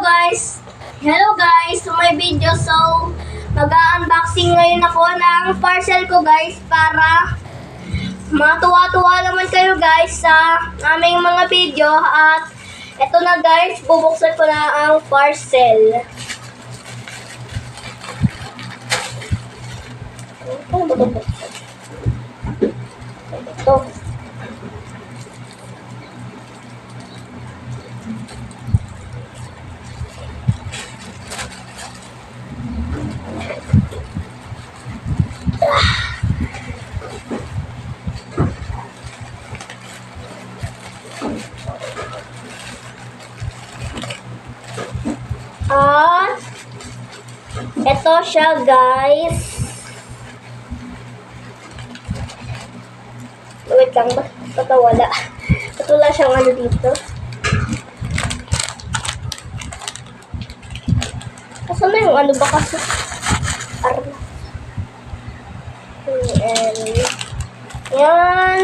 Hello guys to my video. So, mag-unboxing ngayon ako ng parcel ko guys para matuwa-tuwa naman kayo guys sa aming mga video. At eto na guys, bubuksan ko na ang parcel. Ano ba ito? Ito. At ito siya guys. Wait lang ba? Wala. Wala siyang ano dito. Asan na yung ano ba kasi? Yan.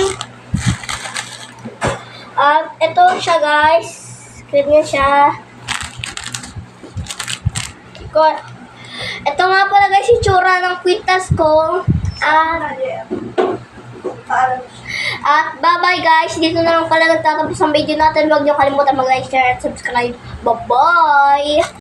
At ito siya guys. Ganyan siya. Ito nga pala guys yung tsura ng kwintas ko. At bye-bye guys. Dito na lang pala nagtatapos ang video natin. Huwag niyo kalimutan mag-like, share, at subscribe. Bye-bye!